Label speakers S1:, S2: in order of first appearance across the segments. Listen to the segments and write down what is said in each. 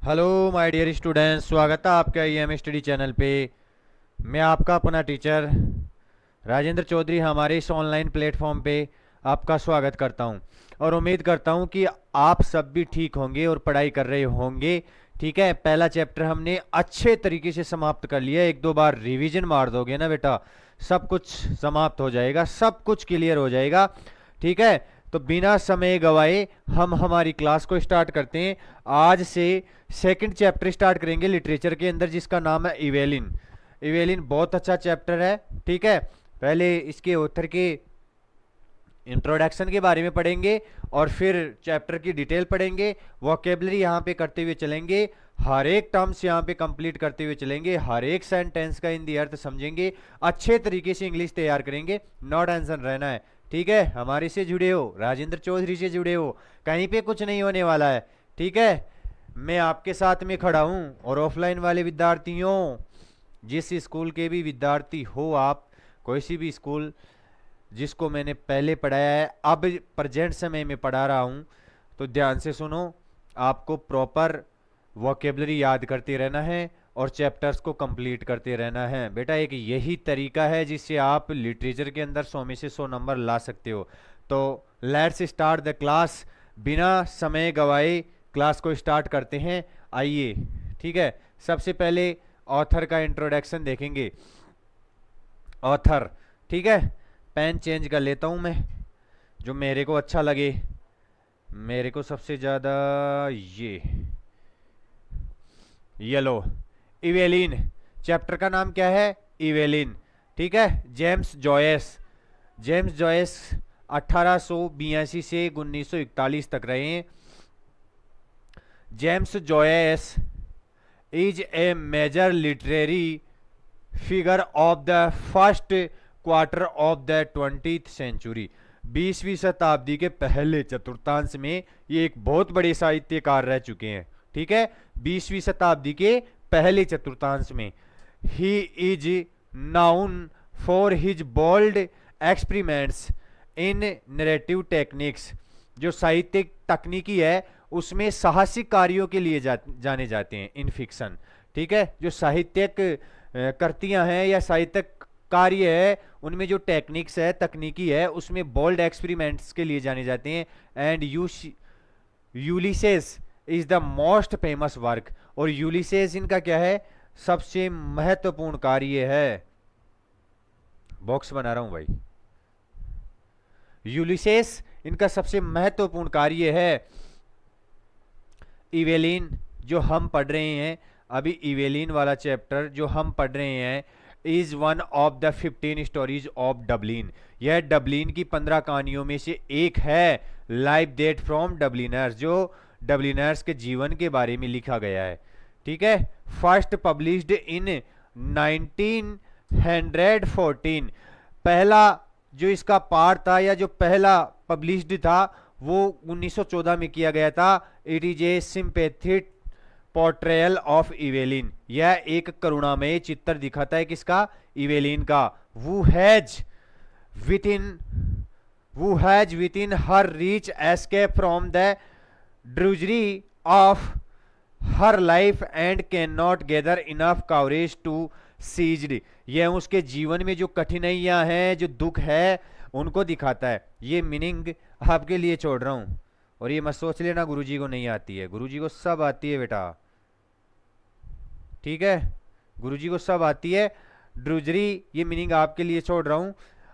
S1: Hello my dear students, स्वागत है आपका ईएम स्टडी चैनल पे। मैं आपका अपना टीचर राजेंद्र चौधरी हमारे इस ऑनलाइन प्लेटफॉर्म पे आपका स्वागत करता हूं और उम्मीद करता हूं कि आप सब भी ठीक होंगे और पढ़ाई कर रहे होंगे। ठीक है, पहला चैप्टर हमने अच्छे तरीके से समाप्त कर लिया। एक दो बार रिवीजन मार दोगे ना बेटा, सब कुछ समाप्त हो जाएगा, सब कुछ क्लियर हो जाएगा। ठीक है, तो बिना समय गवाए हम हमारी क्लास को स्टार्ट करते हैं। आज से सेकंड चैप्टर स्टार्ट करेंगे लिटरेचर के अंदर, जिसका नाम है इवेलिन। इवेलिन बहुत अच्छा चैप्टर है। ठीक है, पहले इसके ऑथर के इंट्रोडक्शन के बारे में पढ़ेंगे और फिर चैप्टर की डिटेल पढ़ेंगे। वोकेबलरी यहाँ पे करते हुए चलेंगे, हर एक टर्म्स यहाँ पे कंप्लीट करते हुए चलेंगे, हर एक सेंटेंस का हिंदी अर्थ समझेंगे, अच्छे तरीके से इंग्लिश तैयार करेंगे। नो टेंशन रहना है। ठीक है, हमारे से जुड़े हो, राजेंद्र चौधरी से जुड़े हो, कहीं पे कुछ नहीं होने वाला है। ठीक है, मैं आपके साथ में खड़ा हूँ। और ऑफलाइन वाले विद्यार्थियों, जिस स्कूल के भी विद्यार्थी हो आप, कोई सी भी स्कूल जिसको मैंने पहले पढ़ाया है, अब प्रेजेंट समय में पढ़ा रहा हूँ, तो ध्यान से सुनो। आपको प्रॉपर वोकेबलरी याद करते रहना है और चैप्टर्स को कंप्लीट करते रहना है बेटा। एक यही तरीका है जिससे आप लिटरेचर के अंदर 100 में से 100 नंबर ला सकते हो। तो लेट्स स्टार्ट द क्लास। बिना समय गवाए क्लास को स्टार्ट करते हैं, आइए। ठीक है, सबसे पहले ऑथर का इंट्रोडक्शन देखेंगे। ऑथर, ठीक है, पेन चेंज कर लेता हूं मैं, जो मेरे को अच्छा लगे। मेरे को सबसे ज़्यादा ये येलो। इवेलिन, चैप्टर का नाम क्या है? इवेलिन। ठीक है, जेम्स जॉयस। जेम्स जॉयस 1882 से 1941 तक रहे हैं। James Joyce is a major literary figure of the first quarter of the 20th century. 20वीं शताब्दी के पहले चतुर्थांश में ये एक बहुत बड़े साहित्यकार रह चुके हैं। ठीक है, 20वीं शताब्दी के पहले चतुर्थांश में। He is known for his bold experiments in narrative techniques. जो साहित्यिक तकनीकी है उसमें साहसिक कार्यों के लिए जाने जाते हैं इन फिक्शन। ठीक है, जो साहित्यिक कृतियां हैं या साहित्यिक कार्य है, उनमें जो टेक्निक्स है, तकनीकी है, उसमें बोल्ड एक्सपेरिमेंट्स के लिए जाने जाते हैं। And Ulysses is the most famous work. और यूलिसेस इनका क्या है? सबसे महत्वपूर्ण कार्य है। बॉक्स बना रहा हूं भाई। यूलिसेस इनका सबसे महत्वपूर्ण कार्य है। इवेलिन जो हम पढ़ रहे हैं अभी, इवेलिन वाला चैप्टर जो हम पढ़ रहे हैं, is one of the 15 stories of Dublin. यह डबलिन की 15 कहानियों में से एक है। लाइफ डेट फ्रॉम डबलिनर्स, जो डबलिनर्स के जीवन के बारे में लिखा गया है। ठीक है, फर्स्ट पब्लिश्ड इन 1914। पहला जो इसका पार्ट था या जो पहला पब्लिश्ड था वो 1914 में किया गया था। It is a sympathetic portrayal of Eveline. यह एक करुणामय चित्र दिखाता है किसका? इवेलिन का। वो has within her reach escape from the drudgery of her life and can not gather enough coverage to seized. यह उसके जीवन में जो कठिनाइयां हैं, जो दुख है, उनको दिखाता है। ये मीनिंग आपके लिए छोड़ रहा हूं। और ये मत सोच लेना गुरुजी को नहीं आती है, गुरुजी को सब आती है बेटा। ठीक है, गुरुजी को सब आती है। ड्रूजरी ये मीनिंग आपके लिए छोड़ रहा हूं।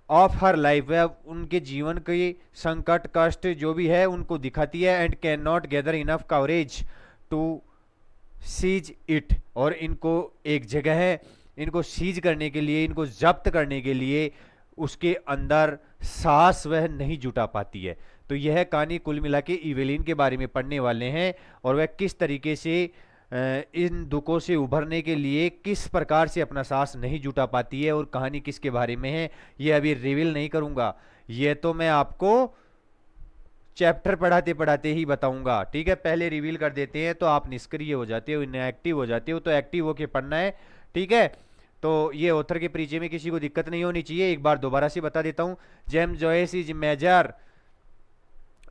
S1: ऑफ हर लाइफ, वह उनके जीवन के संकट कष्ट जो भी है उनको दिखाती है। And can not gather enough coverage to seize it. और इनको एक जगह है, इनको सीज करने के लिए, इनको जब्त करने के लिए उसके अंदर साहस वह नहीं जुटा पाती है। तो यह कहानी कुल मिला के इवेलिन के बारे में पढ़ने वाले हैं और वह किस तरीके से इन दुखों से उभरने के लिए किस प्रकार से अपना साहस नहीं जुटा पाती है और कहानी किसके बारे में है, यह अभी रिवील नहीं करूंगा। यह तो मैं आपको चैप्टर पढ़ाते पढ़ाते ही बताऊंगा। ठीक है, पहले रिवील कर देते हैं तो आप निष्क्रिय हो जाते हो, इनएक्टिव हो जाते हो, तो एक्टिव होके पढ़ना है। ठीक है, तो ये ऑथर के परिचय में किसी को दिक्कत नहीं होनी चाहिए। एक बार दोबारा से बता देता हूं। James Joyce is major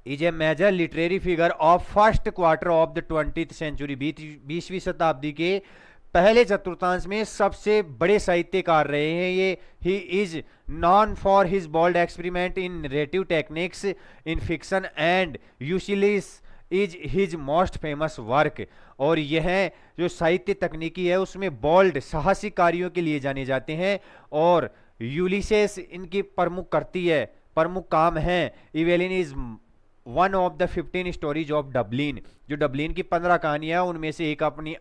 S1: is a major literary figure of first quarter of the 20th century. 20वीं शताब्दी के पहले चतुर्थांश में सबसे बड़े साहित्यकार रहे हैं ये। He is known for his bold experiment in narrative techniques in fiction and Ulysses is his most famous work. और यह जो साहित्य तकनीकी है उसमें बोल्ड साहसिक कार्यों के लिए जाने जाते हैं, और यूलिसेस इनकी प्रमुख काम है। Eveline is one of the 15 stories of Dublin. जो डबलिन की 15 कहानियां उनमें से एक अपनी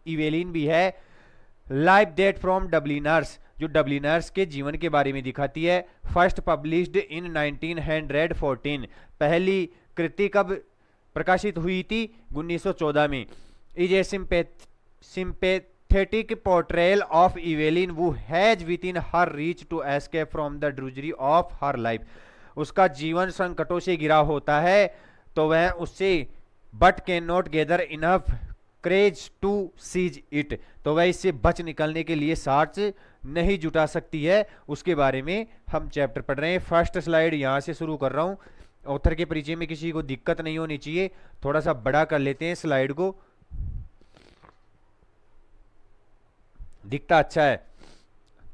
S1: इवेलिन भी है। लाइफ डेट फ्रॉम डबलिनर्स, जो डबलिनर्स के जीवन के बारे में दिखाती है। फर्स्ट पब्लिश्ड इन 1914, पहली कृति कब प्रकाशित हुई थी? 1914 में। Is a sympathetic portrayal of Evelyn who has within her reach to escape from the drudgery of her life। उसका जीवन संकटों से घिरा होता है तो वह उससे but can not gather enough courage to seize it, तो वह इससे बच निकलने के लिए साहस नहीं जुटा सकती है। उसके बारे में हम चैप्टर पढ़ रहे हैं। फर्स्ट स्लाइड यहां से शुरू कर रहा हूं। ऑथर के परिचय में किसी को दिक्कत नहीं होनी चाहिए। थोड़ा सा बड़ा कर लेते हैं स्लाइड को, दिखता अच्छा है।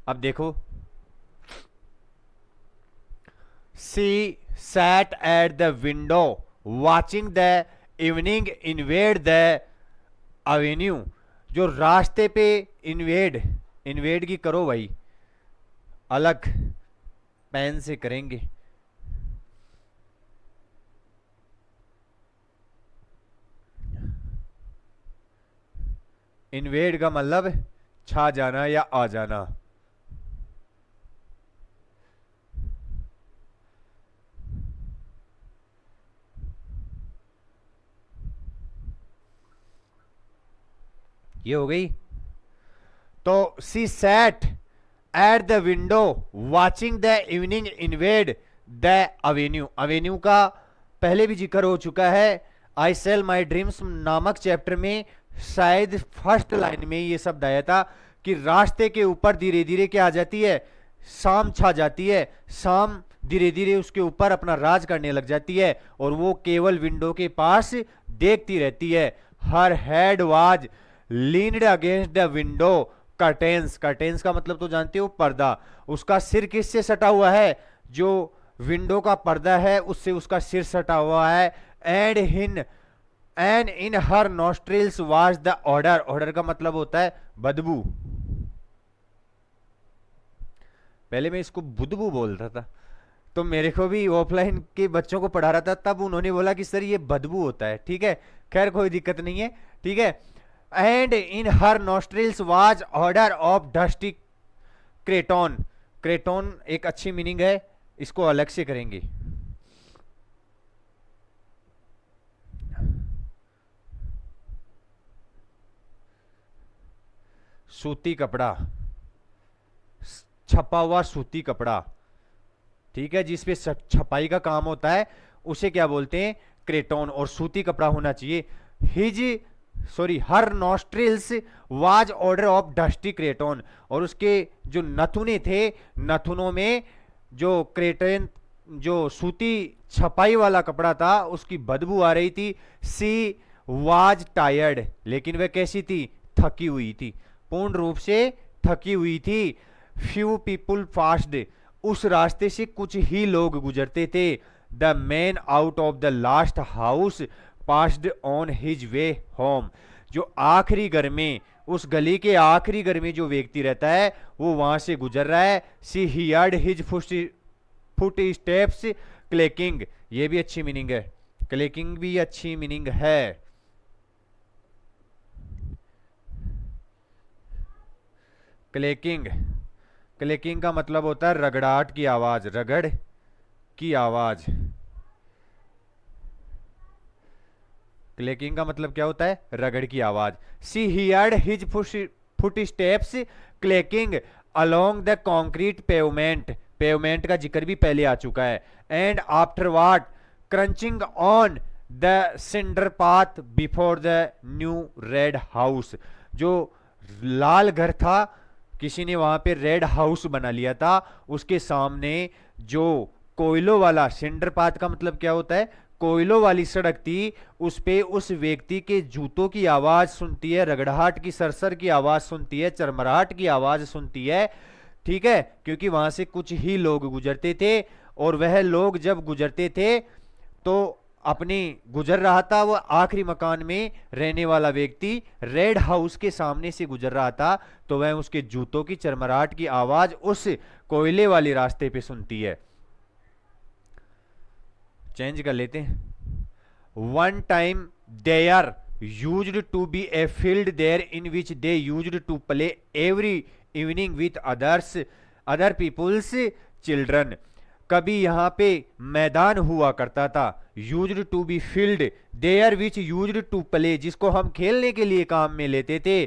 S1: अब देखो, she sat at the window watching the evening invade the avenue. जो रास्ते पे इन्वेड की करो भाई, अलग पेन से करेंगे। इन्वेड का मतलब छा जाना या आ जाना। ये हो गई। तो she sat at the window watching the evening invade the avenue. Avenue का पहले भी जिक्र हो चुका है। आई सेल माई ड्रीम्स नामक चैप्टर में शायद फर्स्ट लाइन में ये शब्द आया था कि रास्ते के ऊपर धीरे धीरे क्या आ जाती है? शाम छा जाती है। शाम धीरे धीरे उसके ऊपर अपना राज करने लग जाती है और वो केवल विंडो के पास देखती रहती है। हर head was leaned against the window curtains. Curtains का मतलब तो जानते हो, पर्दा। उसका सिर किससे सटा हुआ है? जो विंडो का पर्दा है उससे उसका सिर सटा हुआ है। And in her nostrils was the order. Order का मतलब होता है बदबू। पहले मैं इसको बुदबू बोलता था, तो मेरे को भी ऑफलाइन के बच्चों को पढ़ा रहा था, तब उन्होंने बोला कि सर ये बदबू होता है। ठीक है, खैर कोई दिक्कत नहीं है। ठीक है। And in her nostrils was odour of dusty cretonne. Cretonne एक अच्छी मीनिंग है, इसको अलग से करेंगे। सूती कपड़ा, छपा हुआ सूती कपड़ा। ठीक है, जिसपे छपाई का काम होता है उसे क्या बोलते हैं? क्रेटोन। और सूती कपड़ा होना चाहिए। Her nostrils was odour of dusty cretonne. और उसके जो नथुने थे, नथुनों में जो क्रेटन, जो सूती छपाई वाला कपड़ा था, उसकी बदबू आ रही थी। सी वाज टायर्ड, लेकिन वह कैसी थी? थकी हुई थी, पूर्ण रूप से थकी हुई थी। फ्यू पीपुल फास्ड, उस रास्ते से कुछ ही लोग गुजरते थे। The man out of the last house passed on his way home. जो आखिरी घर में, उस गली के आखिरी घर में जो व्यक्ति रहता है वो वहां से गुजर रहा है। She heard his footsteps clicking. ये भी अच्छी मीनिंग है, क्लिकिंग भी अच्छी मीनिंग है। क्लिकिंग, क्लिकिंग का मतलब होता है रगड़ाहट की आवाज, रगड़ की आवाज। क्लिकिंग का मतलब क्या होता है? रगड़ की आवाज। She heard his footsteps clicking along the concrete pavement. Pavement का जिक्र भी पहले आ चुका है। And afterward crunching on the cinder path before the new red house. जो लाल घर था, किसी ने वहां पे रेड हाउस बना लिया था, उसके सामने जो कोयलों वाला, सिंडर पाथ का मतलब क्या होता है? कोयलों वाली सड़क थी, उस पे उस व्यक्ति के जूतों की आवाज सुनती है, रगड़ाहट की, सरसर की आवाज सुनती है, चरमराहट की आवाज सुनती है। ठीक है, क्योंकि वहां से कुछ ही लोग गुजरते थे, और वह लोग जब गुजरते थे तो अपनी गुजर रहा था, वो आखिरी मकान में रहने वाला व्यक्ति रेड हाउस के सामने से गुजर रहा था, तो वह उसके जूतों की चरमराहट की आवाज उस कोयले वाले रास्ते पे सुनती है। चेंज कर लेते हैं। One time they are used to be a field there in which they used to play every evening with other people's children. कभी यहां पे मैदान हुआ करता था, used to be field there which used to play, जिसको हम खेलने के लिए काम में लेते थे,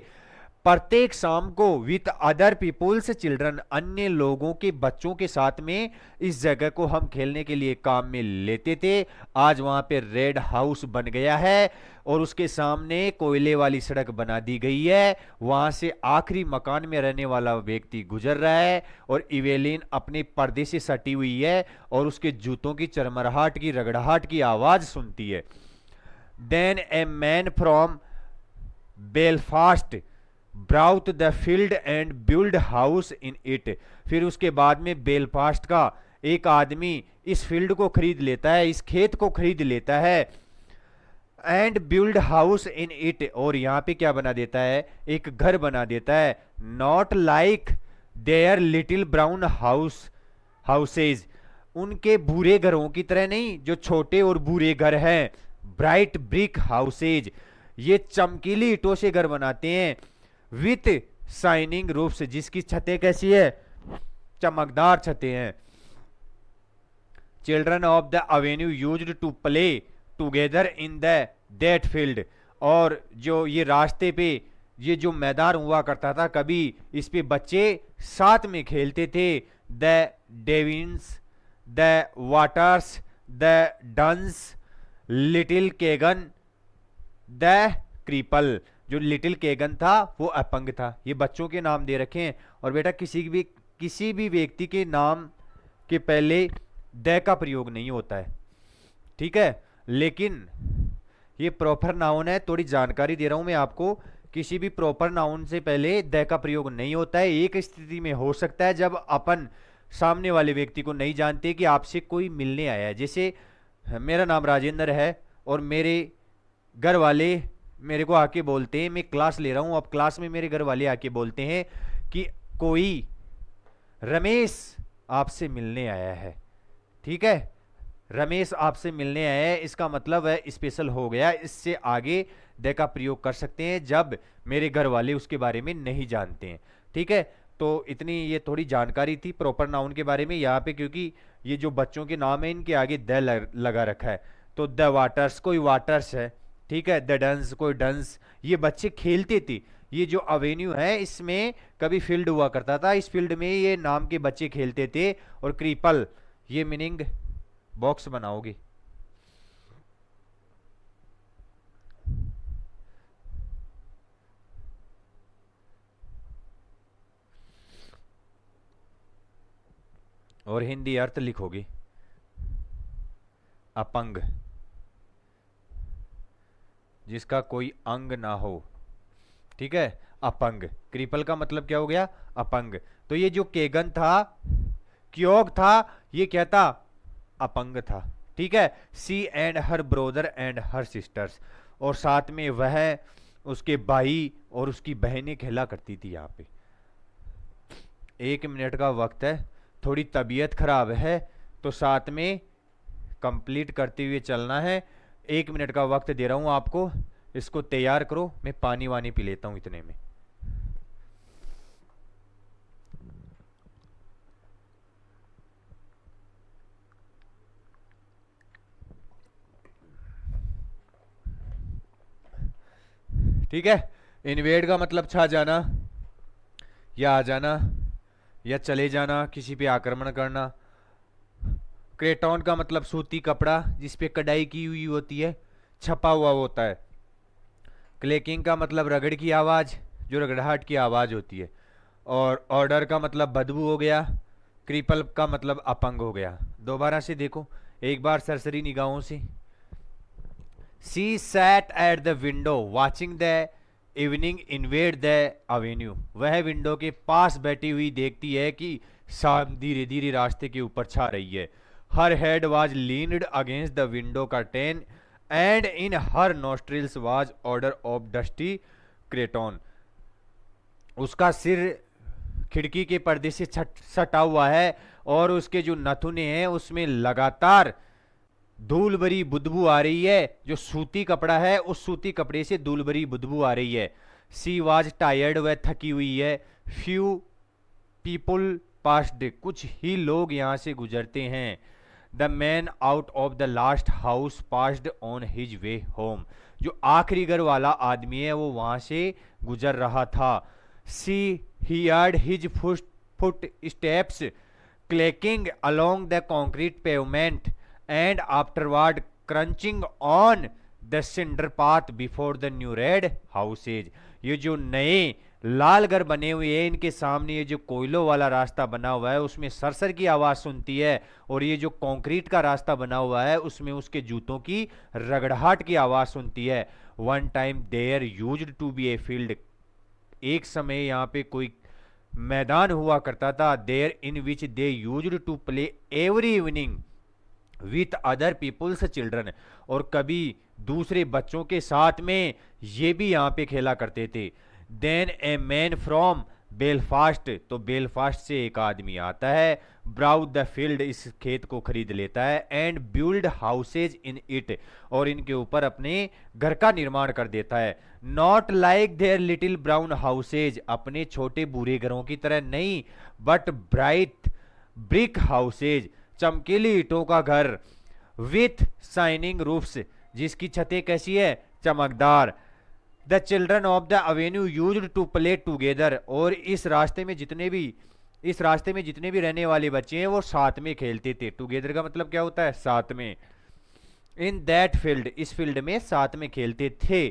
S1: प्रत्येक शाम को विथ अदर पीपुल्स चिल्ड्रन, अन्य लोगों के बच्चों के साथ में इस जगह को हम खेलने के लिए काम में लेते थे। आज वहां पे रेड हाउस बन गया है और उसके सामने कोयले वाली सड़क बना दी गई है, वहां से आखिरी मकान में रहने वाला व्यक्ति गुजर रहा है और इवेलिन अपने पर्दे से सटी हुई है और उसके जूतों की चरमराहट की, रगड़ाहट की आवाज सुनती है। Then a man from Belfast brought the field and build house in it. फिर उसके बाद में बेलफास्ट का एक आदमी इस फील्ड को खरीद लेता है, इस खेत को खरीद लेता है, and build house in it, और यहां पे क्या बना देता है, एक घर बना देता है। Not like their little brown houses, उनके भूरे घरों की तरह नहीं, जो छोटे और भूरे घर हैं। ब्राइट ब्रिक हाउसेज, ये चमकीली ईंटों से घर बनाते हैं। विथ शाइनिंग रूफ्स, जिसकी छतें कैसी है, चमकदार छतें हैं। Children of the avenue used to play together in the that field, और जो ये रास्ते पे ये जो मैदान हुआ करता था, कभी इस पे बच्चे साथ में खेलते थे। The Devines, the Waters, the Dunns, little Keogh, the cripple. जो लिटिल केगन था वो अपंग था। ये बच्चों के नाम दे रखे हैं, और बेटा किसी भी व्यक्ति के नाम के पहले द का प्रयोग नहीं होता है, ठीक है, लेकिन ये प्रॉपर नाउन है, थोड़ी जानकारी दे रहा हूं मैं आपको। किसी भी प्रॉपर नाउन से पहले द का प्रयोग नहीं होता है। एक स्थिति में हो सकता है जब अपन सामने वाले व्यक्ति को नहीं जानते कि आपसे कोई मिलने आया है। जैसे मेरा नाम राजेंद्र है और मेरे घर वाले मेरे को आके बोलते हैं, मैं क्लास ले रहा हूं, अब क्लास में मेरे घर वाले आके बोलते हैं कि कोई रमेश आपसे मिलने आया है। ठीक है, रमेश आपसे मिलने आया है, इसका मतलब है स्पेशल हो गया। इससे आगे द का प्रयोग कर सकते हैं जब मेरे घर वाले उसके बारे में नहीं जानते हैं। ठीक है, तो इतनी ये थोड़ी जानकारी थी प्रॉपर नाउन के बारे में। यहाँ पे क्योंकि ये जो बच्चों के नाम है इनके आगे द लगा रखा है, तो द वाटर्स, कोई वाटर्स है, ठीक है, द डंस, कोई डंस, ये बच्चे खेलते थे। ये जो अवेन्यू है इसमें कभी फील्ड हुआ करता था, इस फील्ड में ये नाम के बच्चे खेलते थे। और क्रीपल, ये मीनिंग बॉक्स बनाओगे। और हिंदी अर्थ लिखोगे। अपंग, जिसका कोई अंग ना हो, ठीक है, अपंग। क्रिपल का मतलब क्या हो गया, अपंग। तो ये जो केगन था, क्योग था, ये क्या था, अपंग था। ठीक है, she and her brother and her sisters, और साथ में वह, उसके भाई और उसकी बहनें खेला करती थी। यहाँ पे 1 मिनट का वक्त है, थोड़ी तबीयत खराब है तो साथ में कंप्लीट करते हुए चलना है। 1 मिनट का वक्त दे रहा हूं आपको, इसको तैयार करो। मैं पानी वानी पी लेता हूं इतने में। ठीक है, इन्वेड का मतलब छा जाना या आ जाना या चले जाना, किसी पे आक्रमण करना। क्रेटॉन का मतलब सूती कपड़ा जिसपे कढ़ाई की हुई होती है, छपा हुआ होता है। क्लेकिंग का मतलब रगड़ की आवाज, जो रगड़ाहट की आवाज होती है। और ऑर्डर का मतलब बदबू हो गया। क्रीपल का मतलब अपंग हो गया। दोबारा से देखो एक बार सरसरी निगाहों से। She set at the window watching the evening invade the avenue. वह विंडो के पास बैठी हुई देखती है कि शाम धीरे धीरे रास्ते के ऊपर छा रही है। हर head was leaned against the window curtain and in her nostrils was order of dusty craton. उसका सिर खिड़की के पर्दे से सटा हुआ है और उसके जो नथुने हैं उसमें लगातार धूल भरी बदबू आ रही है। जो सूती कपड़ा है उस सूती कपड़े से धूल भरी बदबू आ रही है। सी वाज टायर्ड, वह थकी हुई है। फ्यू पीपुल पास्ड, कुछ ही लोग यहां से गुजरते हैं। The man out of the last house passed on his way home. जो आखिरी घर वाला आदमी है वो वहां से गुजर रहा था। She he heard his footsteps clacking along the concrete pavement and afterward crunching on the cinder path before the new red houses। ये जो नए लाल घर बने हुए हैं इनके सामने ये जो कोयलों वाला रास्ता बना हुआ है उसमें सरसर की आवाज सुनती है, और ये जो कंक्रीट का रास्ता बना हुआ है उसमें उसके जूतों की रगड़ाहट की आवाज सुनती है। One time there used to be a field, एक समय यहाँ पे कोई मैदान हुआ करता था। There in which they used to play every evening with other people's children, और कभी दूसरे बच्चों के साथ में ये भी यहाँ पे खेला करते थे। Then a man from Belfast, तो बेलफास्ट से एक आदमी आता है। ब्राउड द फील्ड, इस खेत को खरीद लेता है। And build houses in it, और इनके ऊपर अपने घर का निर्माण कर देता है। Not like their little brown houses, अपने छोटे बुरे घरों की तरह नहीं, बट ब्राइट ब्रिक हाउसेज, चमकीली ईंटों का घर। विथ शाइनिंग रूफ्स, जिसकी छतें कैसी है, चमकदार। The children of the avenue used to play together, और इस रास्ते में जितने भी रहने वाले बच्चे हैं वो साथ में खेलते थे। टूगेदर का मतलब क्या होता है, साथ में। इन दैट फील्ड, इस फील्ड में साथ में खेलते थे।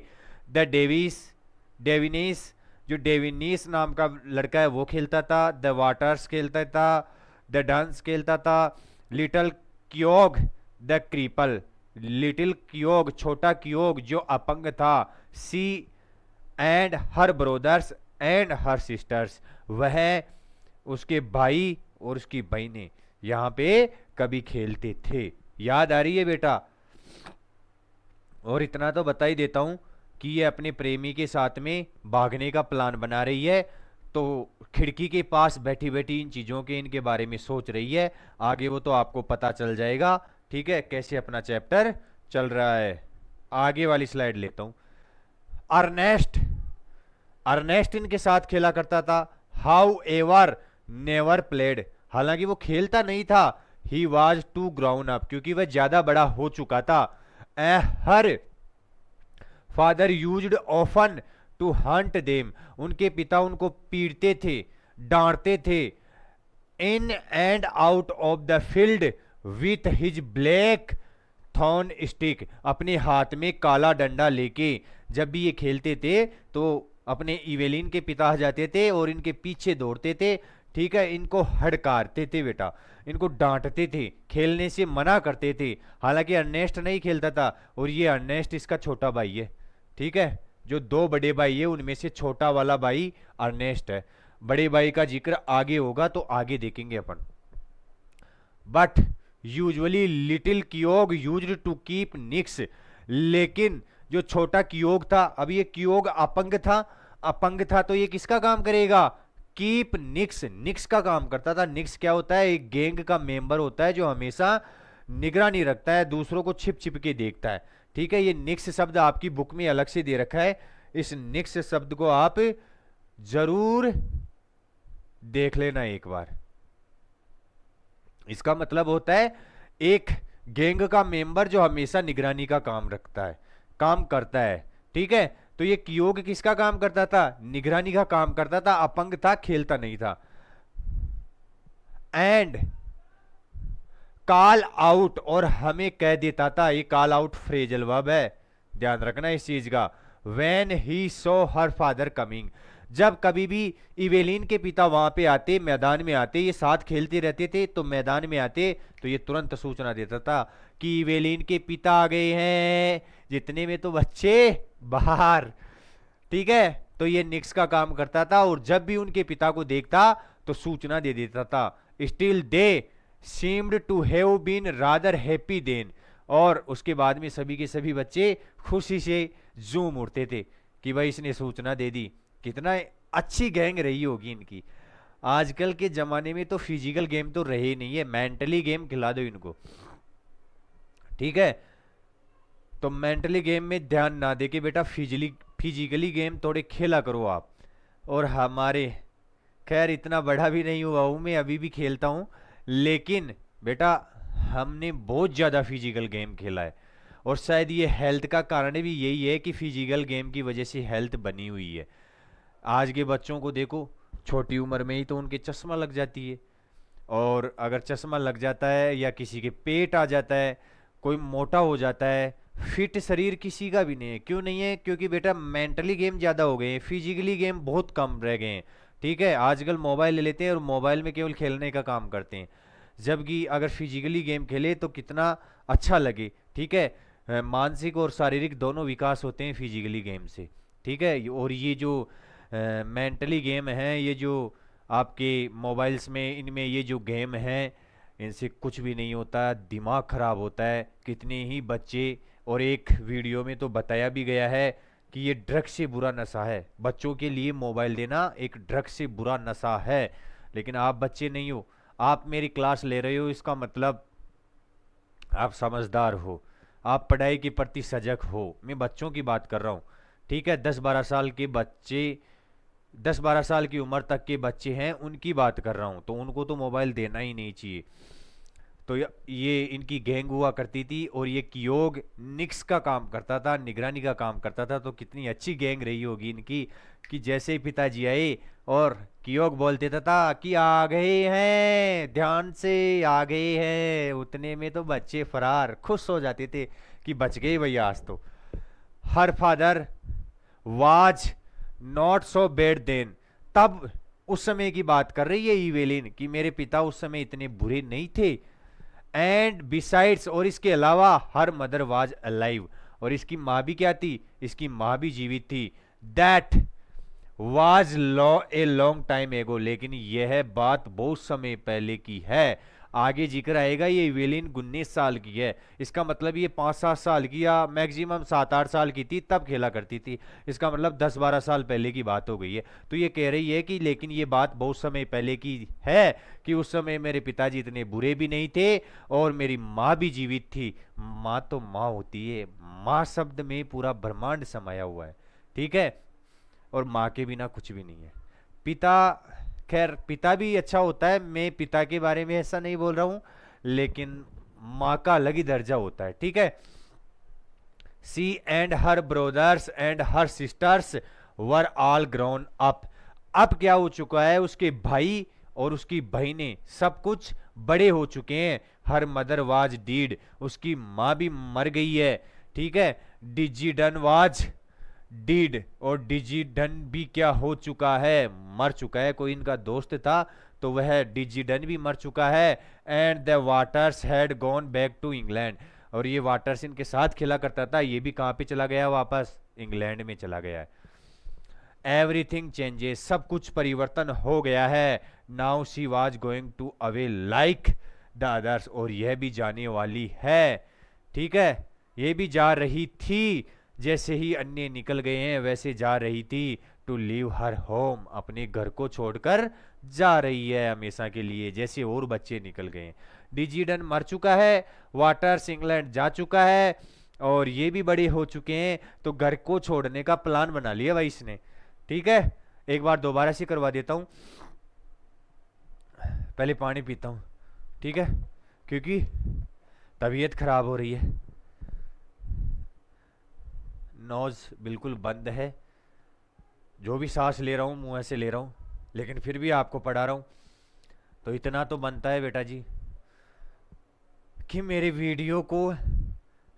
S1: द डेविनीस, जो डेविनीस नाम का लड़का है वो खेलता था। द वाटर्स खेलता था। द डांस खेलता था। Little Keogh the cripple, little Keogh छोटा क्योग जो अपंग था। She and her brothers and her sisters, वह उसके भाई और उसकी बहनें यहाँ पे कभी खेलते थे। याद आ रही है बेटा? और इतना तो बता ही देता हूं कि ये अपने प्रेमी के साथ में भागने का प्लान बना रही है, तो खिड़की के पास बैठी बैठी इन चीजों के इनके बारे में सोच रही है। आगे वो तो आपको पता चल जाएगा, ठीक है, कैसे अपना चैप्टर चल रहा है। आगे वाली स्लाइड लेता हूं। अर्नेस्ट इनके साथ खेला करता था। हाउ एवर नेवर प्लेड, हालांकि वो खेलता नहीं था। He was too grown up, क्योंकि वह ज्यादा बड़ा हो चुका था। हर father used often to hunt them, उनके पिता उनको पीटते थे, डांटते थे। In and out of the field with his blackthorn stick, अपने हाथ में काला डंडा लेके जब भी ये खेलते थे तो अपने इवेलिन के पिता आ जाते थे और इनके पीछे दौड़ते थे, ठीक है, इनको हड़कारते थे बेटा, इनको डांटते थे, खेलने से मना करते थे। हालांकि अर्नेस्ट नहीं खेलता था, और ये अर्नेस्ट इसका छोटा भाई है, ठीक है। जो दो बड़े भाई है उनमें से छोटा वाला भाई अर्नेस्ट है। बड़े भाई का जिक्र आगे होगा तो आगे देखेंगे अपन। But usually little Keogh used to keep nix, लेकिन जो छोटा कियोग था, अब ये कियोग अपंग था तो ये किसका काम करेगा, कीप निक्स, निक्स का काम करता था। निक्स क्या होता है, एक गैंग का मेंबर होता है जो हमेशा निगरानी रखता है, दूसरों को छिप छिप के देखता है, ठीक है। ये निक्स शब्द आपकी बुक में अलग से दे रखा है, इस निक्स शब्द को आप जरूर देख लेना एक बार। इसका मतलब होता है एक गैंग का मेंबर जो हमेशा निगरानी का काम करता है, ठीक है। तो ये कियोग किसका काम करता था, निगरानी का काम करता था, अपंग था, खेलता नहीं था। एंड कॉल आउट, और हमें कह देता था, ये कॉल आउट फ्रेजल वर्ब है, ध्यान रखना इस चीज का। When he saw her father coming, जब कभी भी इवेलिन के पिता वहां पे आते, मैदान में आते, ये साथ खेलते रहते थे, तो मैदान में आते तो ये तुरंत सूचना देता था कि इवेलिन के पिता आ गए हैं, जितने में तो बच्चे बाहर। ठीक है, तो ये निक्स का काम करता था और जब भी उनके पिता को देखता तो सूचना दे देता था। Still they seemed to have been rather happy then. और उसके बाद में सभी के सभी बच्चे खुशी से जूम उड़ते थे कि भाई इसने सूचना दे दी। कितना अच्छी गैंग रही होगी इनकी। आजकल के जमाने में तो फिजिकल गेम तो रहे ही नहीं है, मेंटली गेम खिला दो इनको। ठीक है, तो मेंटली गेम में ध्यान ना दे के बेटा फिजिकली गेम थोड़े खेला करो आप। और हमारे, खैर इतना बड़ा भी नहीं हुआ हूं मैं, अभी भी खेलता हूं, लेकिन बेटा हमने बहुत ज़्यादा फिजिकल गेम खेला है। और शायद ये हेल्थ का कारण भी यही है कि फिजिकल गेम की वजह से हेल्थ बनी हुई है। आज के बच्चों को देखो, छोटी उम्र में ही तो उनके चश्मा लग जाती है। और अगर चश्मा लग जाता है या किसी के पेट आ जाता है, कोई मोटा हो जाता है, फिट शरीर किसी का भी नहीं है। क्यों नहीं है? क्योंकि बेटा मेंटली गेम ज़्यादा हो गए हैं, फिजिकली गेम बहुत कम रह गए हैं। ठीक है, आजकल मोबाइल ले लेते हैं और मोबाइल में केवल खेलने का काम करते हैं, जबकि अगर फिजिकली गेम खेले तो कितना अच्छा लगे। ठीक है, मानसिक और शारीरिक दोनों विकास होते हैं फिजिकली गेम से। ठीक है, और ये जो मेंटली गेम हैं, ये जो आपके मोबाइल्स में, इनमें ये जो गेम हैं, इनसे कुछ भी नहीं होता, दिमाग खराब होता है। कितने ही बच्चे, और एक वीडियो में तो बताया भी गया है कि ये ड्रग से बुरा नशा है। बच्चों के लिए मोबाइल देना एक ड्रग से बुरा नशा है। लेकिन आप बच्चे नहीं हो, आप मेरी क्लास ले रहे हो, इसका मतलब आप समझदार हो, आप पढ़ाई के प्रति सजग हो। मैं बच्चों की बात कर रहा हूँ। ठीक है, 10-12 साल के बच्चे, 10-12 साल की उम्र तक के बच्चे हैं, उनकी बात कर रहा हूँ। तो उनको तो मोबाइल देना ही नहीं चाहिए। तो ये इनकी गैंग हुआ करती थी और ये कियोग निक्स का काम करता था, निगरानी का काम करता था। तो कितनी अच्छी गैंग रही होगी इनकी कि जैसे ही पिताजी आए और कियोग बोल देता था कि आ गए हैं, ध्यान से आ गए हैं, उतने में तो बच्चे फरार, खुश हो जाते थे कि बच गए भैया आज तो। Her father was not so bad then. तब उस समय की बात कर रही है इवेलिन कि मेरे पिता उस समय इतने बुरे नहीं थे। एंड बिसाइड्स, और इसके अलावा हर मदर वाज अलाइव, और इसकी माँ भी क्या थी? इसकी माँ भी जीवित थी। That was a long time ago, लेकिन यह बात बहुत समय पहले की है। आगे जिक्र आएगा ये इवेलिन 19 साल की है, इसका मतलब ये 5-7 साल की या मैक्सिमम 7-8 साल की थी तब खेला करती थी। इसका मतलब 10-12 साल पहले की बात हो गई है। तो ये कह रही है कि लेकिन ये बात बहुत समय पहले की है कि उस समय मेरे पिताजी इतने बुरे भी नहीं थे और मेरी माँ भी जीवित थी। माँ तो माँ होती है, माँ शब्द में पूरा ब्रह्मांड समाया हुआ है। ठीक है, और माँ के बिना कुछ भी नहीं है। पिता, खैर पिता भी अच्छा होता है, मैं पिता के बारे में ऐसा नहीं बोल रहा हूं, लेकिन माँ का अलग ही दर्जा होता है। ठीक है, she and her brothers and her sisters were all grown up. अब क्या हो चुका है, उसके भाई और उसकी बहनें सब कुछ बड़े हो चुके हैं। हर मदर वाज डीड, उसकी माँ भी मर गई है। ठीक है, डिजिडन वाज डीड, और डिजिडन भी क्या हो चुका है? मर चुका है। कोई इनका दोस्त था तो वह डिजिडन भी मर चुका है। And the Waters had gone back to England, और ये वाटर्स इनके साथ खेला करता था, ये भी कहाँ पे चला गया? वापस इंग्लैंड में चला गया है। एवरीथिंग चेंजेस, सब कुछ परिवर्तन हो गया है। Now she was going to away like the others, और यह भी जाने वाली है। ठीक है, ये भी जा रही थी, जैसे ही अन्य निकल गए हैं वैसे जा रही थी। टू लीव हर होम, अपने घर को छोड़कर जा रही है हमेशा के लिए, जैसे और बच्चे निकल गए हैं। डिजिडन मर चुका है, वाटर्स इंग्लैंड जा चुका है, और ये भी बड़े हो चुके हैं। तो घर को छोड़ने का प्लान बना लिया भाई इसने। ठीक है, एक बार दोबारा से करवा देता हूं, पहले पानी पीता हूं। ठीक है, क्योंकि तबीयत खराब हो रही है, नोज बिल्कुल बंद है, जो भी सांस ले रहा हूं मुंह से ले रहा हूं, लेकिन फिर भी आपको पढ़ा रहा हूं। तो इतना तो बनता है बेटा जी कि मेरे वीडियो को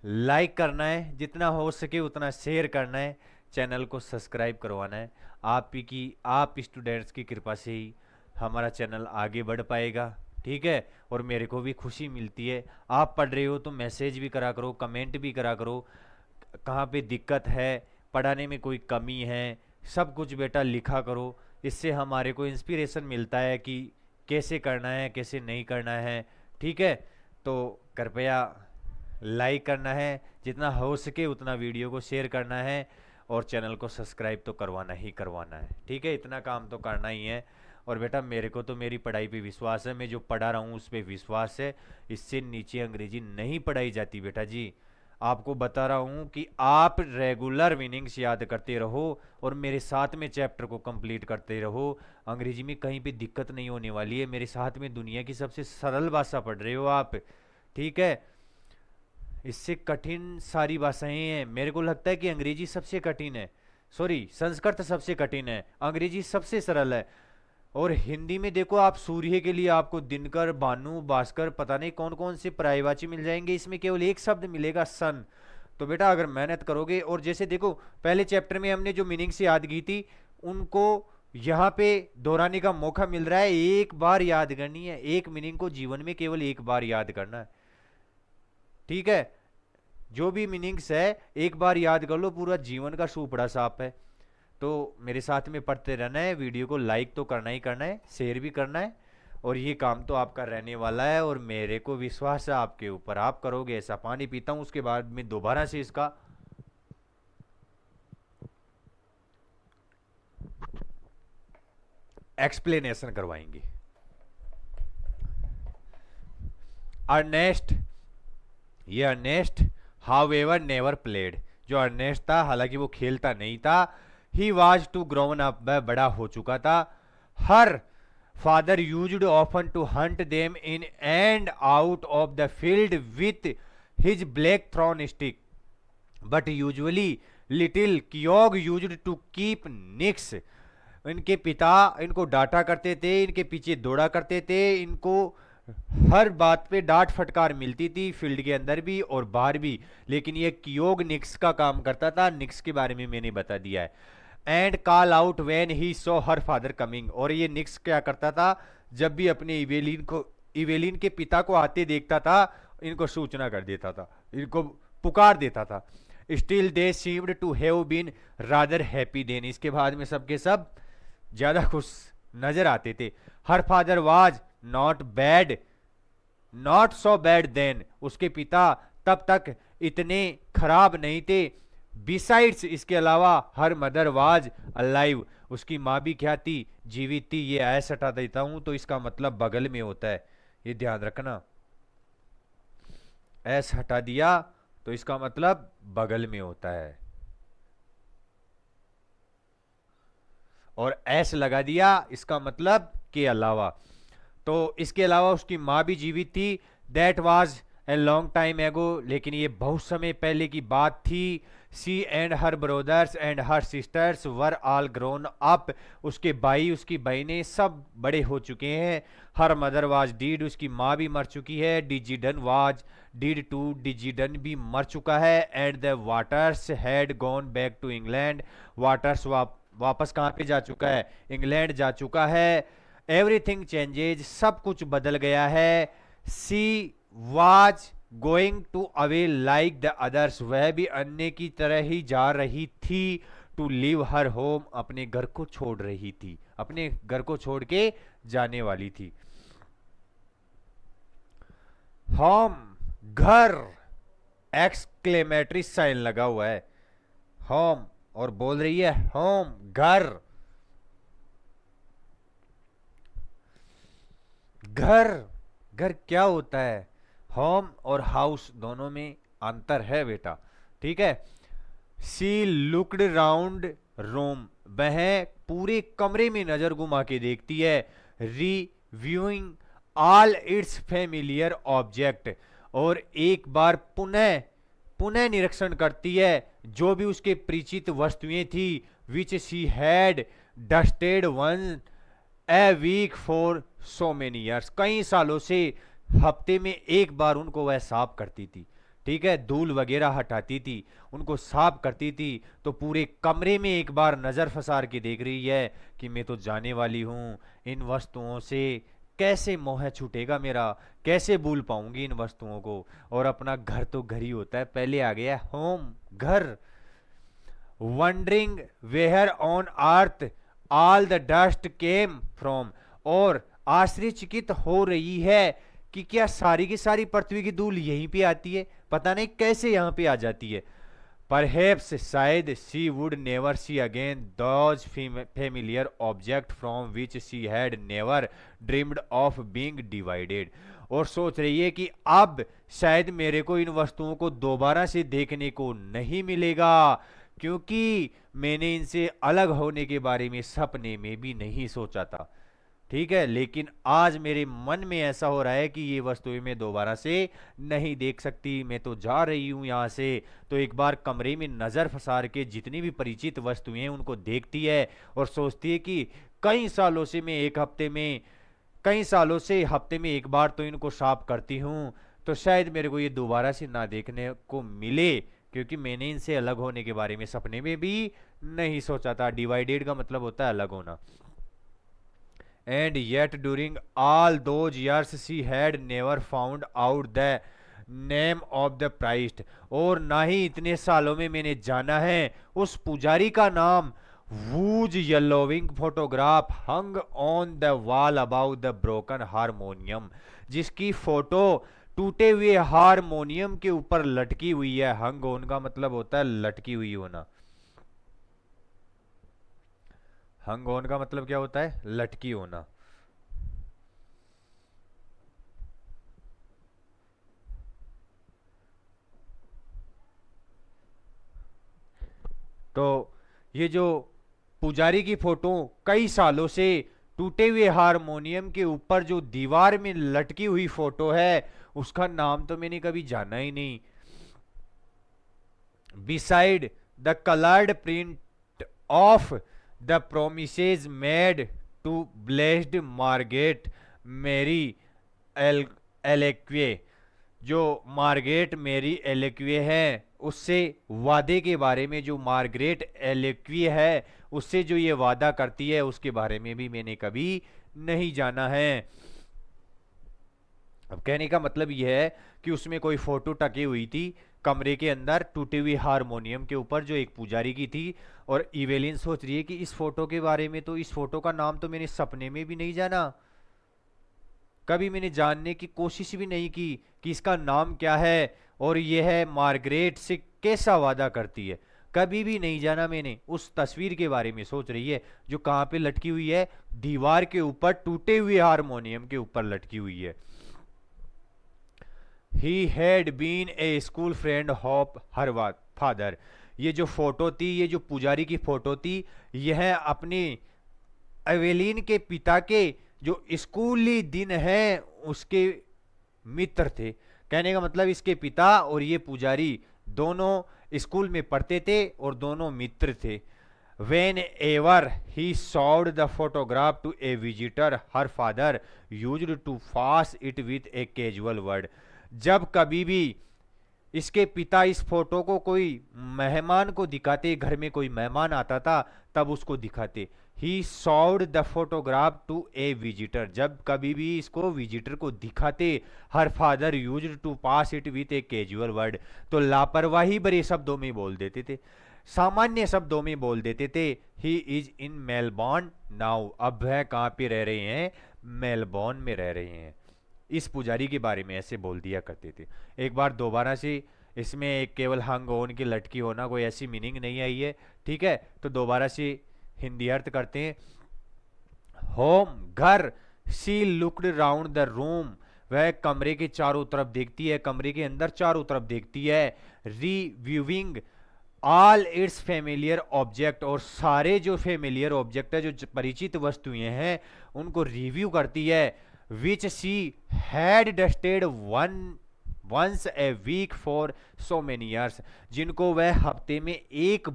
S1: लाइक करना है, जितना हो सके उतना शेयर करना है, चैनल को सब्सक्राइब करवाना है। आप स्टूडेंट्स की कृपा से ही हमारा चैनल आगे बढ़ पाएगा। ठीक है, और मेरे को भी खुशी मिलती है। आप पढ़ रहे हो तो मैसेज भी करा करो, कमेंट भी करा करो। कहाँ पे दिक्कत है, पढ़ाने में कोई कमी है, सब कुछ बेटा लिखा करो। इससे हमारे को इंस्पिरेशन मिलता है कि कैसे करना है कैसे नहीं करना है। ठीक है, तो कृपया लाइक करना है, जितना हो सके उतना वीडियो को शेयर करना है, और चैनल को सब्सक्राइब तो करवाना ही करवाना है। ठीक है, इतना काम तो करना ही है। और बेटा मेरे को तो मेरी पढ़ाई पे विश्वास है, मैं जो पढ़ा रहा हूँ उस पर विश्वास है। इससे नीचे अंग्रेजी नहीं पढ़ाई जाती बेटा जी। आपको बता रहा हूँ कि आप रेगुलर मीनिंग्स याद करते रहो और मेरे साथ में चैप्टर को कंप्लीट करते रहो। अंग्रेजी में कहीं पे दिक्कत नहीं होने वाली है, मेरे साथ में दुनिया की सबसे सरल भाषा पढ़ रहे हो आप। ठीक है, इससे कठिन सारी भाषाएं हैं। मेरे को लगता है कि अंग्रेजी सबसे कठिन है, सॉरी संस्कृत सबसे कठिन है, अंग्रेजी सबसे सरल है। और हिंदी में देखो आप, सूर्य के लिए आपको दिनकर, भानु, भास्कर, पता नहीं कौन कौन से पर्यायवाची मिल जाएंगे, इसमें केवल एक शब्द मिलेगा, सन। तो बेटा अगर मेहनत करोगे, और जैसे देखो पहले चैप्टर में हमने जो मीनिंग से याद की थी उनको यहाँ पे दोहराने का मौका मिल रहा है। एक बार याद करनी है, एक मीनिंग को जीवन में केवल एक बार याद करना है। ठीक है, जो भी मीनिंग्स है एक बार याद कर लो, पूरा जीवन का सूपड़ा साफ है। तो मेरे साथ में पढ़ते रहना है, वीडियो को लाइक तो करना ही करना है, शेयर भी करना है, और ये काम तो आपका रहने वाला है। और मेरे को विश्वास है आपके ऊपर, आप करोगे ऐसा। पानी पीता हूं, उसके बाद में दोबारा से इसका एक्सप्लेनेशन करवाएंगे। अर्नेस्ट, ये Ernest however never played. जो अर्नेस्ट था, हालांकि वो खेलता नहीं था, he was too grown up, वह बड़ा हो चुका था। हर father used often to hunt them in and out of the field with his blackthorn stick, but usually little Keogh used to keep nix. इनके पिता इनको डांटा करते थे, इनके पीछे दौड़ा करते थे, इनको हर बात पे डांट फटकार मिलती थी, फील्ड के अंदर भी और बाहर भी। लेकिन ये कियोग निक्स का काम करता था, निक्स के बारे में मैंने बता दिया है। And call out when he saw her father coming, और ये निक्स क्या करता था, जब भी अपने इवेलिन के पिता को आते देखता था, इनको सूचना कर देता था, इनको पुकार देता था। Still they seemed to have been rather happy then, इसके बाद में सबके सब ज्यादा खुश नजर आते थे। Her father was not bad, not so bad then, उसके पिता तब तक इतने खराब नहीं थे। बिसाइड्स, इसके अलावा हर मदर वाज अलाइव, उसकी माँ भी क्या थी, जीवित थी। ये ऐसा हटा देता हूं तो इसका मतलब बगल में होता है, ये ध्यान रखना। ऐसा हटा दिया तो इसका मतलब बगल में होता है, और एस लगा दिया इसका मतलब के अलावा। तो इसके अलावा उसकी माँ भी जीवित थी। That was a long time ago, लेकिन ये बहुत समय पहले की बात थी। She and her brothers and her sisters were all grown up, उसके भाई उसकी बहनें सब बड़े हो चुके हैं। हर मदर वाज डीड, उसकी माँ भी मर चुकी है। Tizzie Dunn was dead too, Tizzie Dunn भी मर चुका है। And the Waters had gone back to England, Waters वापस कहाँ पे जा चुका है, इंग्लैंड जा चुका है। एवरीथिंग चेंजेज, सब कुछ बदल गया है। She was going to away like the others, वह भी अन्य की तरह ही जा रही थी। टू लीव हर होम, अपने घर को छोड़ रही थी, अपने घर को छोड़ के जाने वाली थी। होम, घर, एक्सक्लेमेटरी साइन लगा हुआ है, होम, और बोल रही है होम, घर। घर, घर क्या होता है, होम और हाउस दोनों में अंतर है बेटा। ठीक है। सी लुक्ड राउंड रूम, वह पूरे कमरे में नजर घुमा के देखती है। Reviewing all it's familiar object, और एक बार पुनः पुनः निरीक्षण करती है जो भी उसके परिचित वस्तुएं थी। Which she had dusted one a week for so many years, कई सालों से हफ्ते में एक बार उनको वह साफ करती थी। ठीक है, धूल वगैरह हटाती थी, उनको साफ करती थी। तो पूरे कमरे में एक बार नजर फसार के देख रही है कि मैं तो जाने वाली हूं, इन वस्तुओं से कैसे मोह छूटेगा मेरा, कैसे भूल पाऊंगी इन वस्तुओं को। और अपना घर तो घर ही होता है, पहले आ गया होम, घर। Wondering where on earth all the dust came from, और आश्चर्यचकित हो रही है कि क्या सारी की सारी पृथ्वी की धूल यहीं पे आती है, पता नहीं कैसे यहां पे आ जाती है। Perhaps शायद she would never see again those familiar objects from which she had never dreamed of being divided। और सोच रही है कि अब शायद मेरे को इन वस्तुओं को दोबारा से देखने को नहीं मिलेगा, क्योंकि मैंने इनसे अलग होने के बारे में सपने में भी नहीं सोचा था। ठीक है, लेकिन आज मेरे मन में ऐसा हो रहा है कि ये वस्तुएं मैं दोबारा से नहीं देख सकती, मैं तो जा रही हूं यहां से। तो एक बार कमरे में नजर फंसार के जितनी भी परिचित वस्तुएं हैं उनको देखती है और सोचती है कि कई सालों से मैं एक हफ्ते में, कई सालों से हफ्ते में एक बार तो इनको साफ करती हूं, तो शायद मेरे को ये दोबारा से ना देखने को मिले, क्योंकि मैंने इनसे अलग होने के बारे में सपने में भी नहीं सोचा था। डिवाइडेड का मतलब होता है अलग होना। And yet during all those years she had never found out the name of the priest। और ना ही इतने सालों में मैंने जाना है उस पुजारी का नाम। whose yellowing photograph hung on the wall above the broken harmonium, जिसकी फोटो टूटे हुए हारमोनियम के ऊपर लटकी हुई है। हंग ऑन का मतलब होता है लटकी हुई होना। हंग ऑन का मतलब क्या होता है, लटकी होना। तो ये जो पुजारी की फोटो कई सालों से टूटे हुए हारमोनियम के ऊपर जो दीवार में लटकी हुई फोटो है, उसका नाम तो मैंने कभी जाना ही नहीं। Beside the coloured print of the promises made to blessed Margaret Mary Alacoque, जो मार्गरेट मेरी एलेक्वे है उससे वादे के बारे में, जो मार्गरेट एलेक्वे है उससे जो ये वादा करती है उसके बारे में भी मैंने कभी नहीं जाना है। अब कहने का मतलब यह है कि उसमें कोई फोटो टकी हुई थी कमरे के अंदर टूटी हुई हारमोनियम के ऊपर, जो एक पुजारी की थी। और इवेलिन सोच रही है कि इस फोटो के बारे में, तो इस फोटो का नाम तो मैंने सपने में भी नहीं जाना, कभी मैंने जानने की कोशिश भी नहीं की कि इसका नाम क्या है और यह है मार्गरेट से कैसा वादा करती है, कभी भी नहीं जाना मैंने। उस तस्वीर के बारे में सोच रही है जो कहां पे लटकी हुई है, दीवार के ऊपर टूटे हुए हारमोनियम के ऊपर लटकी हुई है। He had been a school friend of her father, ये जो फोटो थी, ये जो पुजारी की फोटो थी, यह अपने एवेलिन के पिता के जो स्कूली दिन है उसके मित्र थे। कहने का मतलब इसके पिता और ये पुजारी दोनों स्कूल में पढ़ते थे और दोनों मित्र थे। Whenever he showed the photograph to a visitor her father used to pass it with a casual word, जब कभी भी इसके पिता इस फोटो को कोई मेहमान को दिखाते, घर में कोई मेहमान आता था तब उसको दिखाते। He showed the photograph to a visitor, जब कभी भी इसको विजिटर को दिखाते। Her father use to pass it with a casual word, तो लापरवाही भरे शब्दों में बोल देते थे, सामान्य शब्दों में बोल देते थे। He is in Melbourne now, अब वह कहाँ पे रह रहे हैं, मेलबॉर्न में रह रहे हैं। इस पुजारी के बारे में ऐसे बोल दिया करते थे। एक बार दोबारा से इसमें एक केवल हंग ऑन की लटकी होना कोई ऐसी मीनिंग नहीं आई है, ठीक है। तो दोबारा से हिंदी अर्थ करते हैं। होम, घर। सी लुक्ड राउंड द रूम, वह कमरे के चारों तरफ देखती है, कमरे के अंदर चारों तरफ देखती है। Reviewing all it's familiar object, और सारे जो फेमिलियर ऑब्जेक्ट है, जो परिचित वस्तुएं हैं उनको रिव्यू करती है। Which she had dusted once a week for so many years, जिनको वह हफ्ते में एक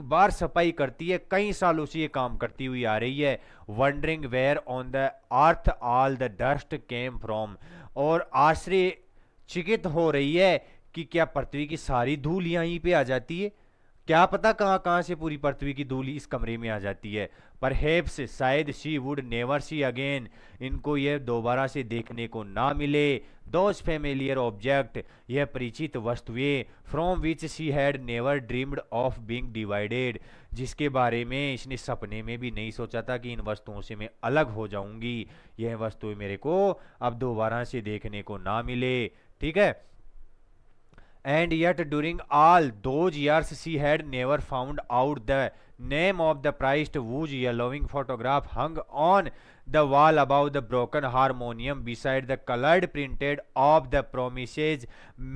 S1: बार सफाई करती है, कई सालों से ये काम करती हुई आ रही है। Wondering where on the earth all the dust came from, और आश्चर्यचकित हो रही है कि क्या पृथ्वी की सारी धूल यहीं पे आ जाती है, क्या पता कहाँ कहाँ से पूरी पृथ्वी की धूल इस कमरे में आ जाती है। परहेप्स शायद she would never see again, इनको यह दोबारा से देखने को ना मिले। दोज फेमिलियर ऑब्जेक्ट, यह परिचित वस्तुएं, from which she had never dreamed of being divided, जिसके बारे में इसने सपने में भी नहीं सोचा था कि इन वस्तुओं से मैं अलग हो जाऊंगी, यह वस्तुएं मेरे को अब दोबारा से देखने को ना मिले। ठीक है। And yet during all those years she had never found out the name of the priest whose yellowing photograph hung on the wall above the broken harmonium beside the colored printed of the promises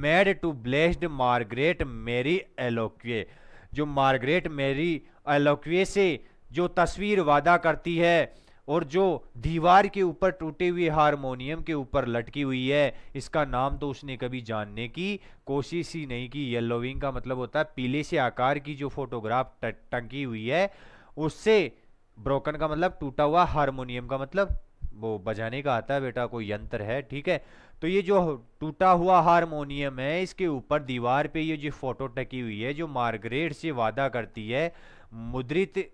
S1: made to blessed Margaret Mary Eloque। जो Margaret Mary एलोक्वे से जो तस्वीर वादा करती है और जो दीवार के ऊपर टूटे हुए हारमोनियम के ऊपर लटकी हुई है, इसका नाम तो उसने कभी जानने की कोशिश ही नहीं की। येलोविंग का मतलब होता है पीले से आकार की जो फोटोग्राफ टंकी हुई है उससे। ब्रोकन का मतलब टूटा हुआ, हारमोनियम का मतलब वो बजाने का आता है बेटा, कोई यंत्र है। ठीक है। तो ये जो टूटा हुआ हारमोनियम है इसके ऊपर दीवार पे ये जो फोटो टकी हुई है, जो मार्गरेट से वादा करती है, मुद्रित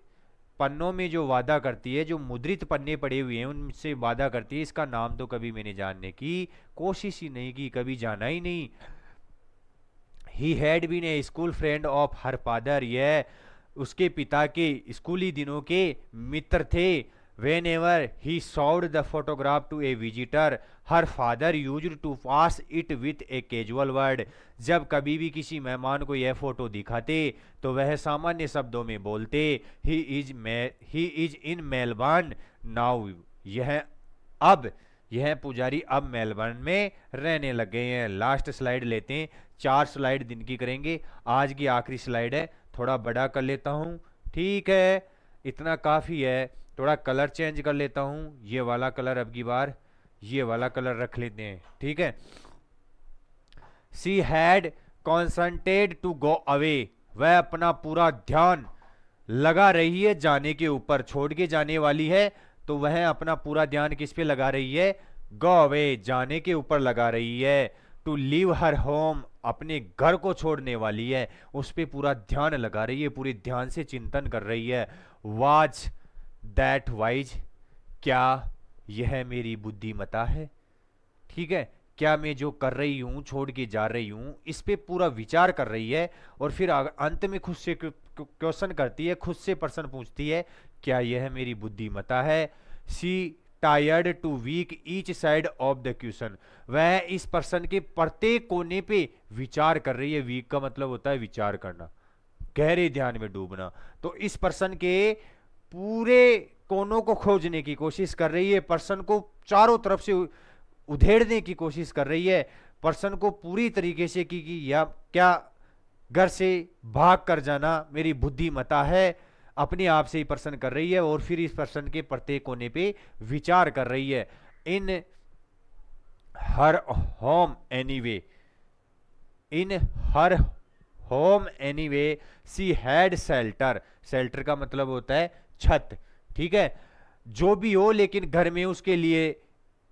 S1: पन्नों में जो वादा करती है, जो मुद्रित पन्ने पड़े हुए हैं उनसे वादा करती है, इसका नाम तो कभी मैंने जानने की कोशिश ही नहीं की, कभी जाना ही नहीं। He had been a school friend of her father, यह उसके पिता के स्कूली दिनों के मित्र थे। Whenever he showed the photograph to a visitor her father used to pass it with a casual word, जब कभी भी किसी मेहमान को यह फोटो दिखाते तो वह सामान्य शब्दों में बोलते, he is in Melbourne now, यह पुजारी अब मेलबर्न में रहने लग गए हैं। लास्ट स्लाइड लेते हैं, 4 स्लाइड दिन की करेंगे, आज की आखिरी स्लाइड है, थोड़ा बड़ा कर लेता हूं। ठीक है, इतना काफी है। थोड़ा कलर चेंज कर लेता हूं, ये वाला कलर अब की बार ये वाला कलर रख लेते हैं। ठीक है। She had concentrated to go away, वह अपना पूरा ध्यान लगा रही है जाने के ऊपर, छोड़ के जाने वाली है तो वह अपना पूरा ध्यान किस पे लगा रही है, गो अवे, जाने के ऊपर लगा रही है। टू लीव हर होम, अपने घर को छोड़ने वाली है, उस पे पूरा ध्यान लगा रही है, पूरे ध्यान से चिंतन कर रही है। वाज दैट वाइज, क्या यह मेरी बुद्धिमता है। ठीक है, क्या मैं जो कर रही हूं, छोड़ के जा रही हूं, इस पे पूरा विचार कर रही है। और फिर अंत में खुद से क्वेश्चन करती है, खुद से प्रश्न पूछती है, क्या यह मेरी बुद्धिमता है। She tried to weigh each side of the question, वह इस प्रश्न के प्रत्येक कोने पे विचार कर रही है। वीक का मतलब होता है विचार करना, गहरे ध्यान में डूबना। तो इस प्रश्न के पूरे कोनों को खोजने की कोशिश कर रही है, प्रश्न को चारों तरफ से उधेड़ने की कोशिश कर रही है, प्रश्न को पूरी तरीके से कि या क्या घर से भाग कर जाना मेरी बुद्धिमता है, अपने आप से ही प्रश्न कर रही है। और फिर इस प्रश्न के प्रत्येक कोने पे विचार कर रही है। In her home anyway, in her home anyway she had shelter, shelter का मतलब होता है छत। ठीक है, जो भी हो लेकिन घर में उसके लिए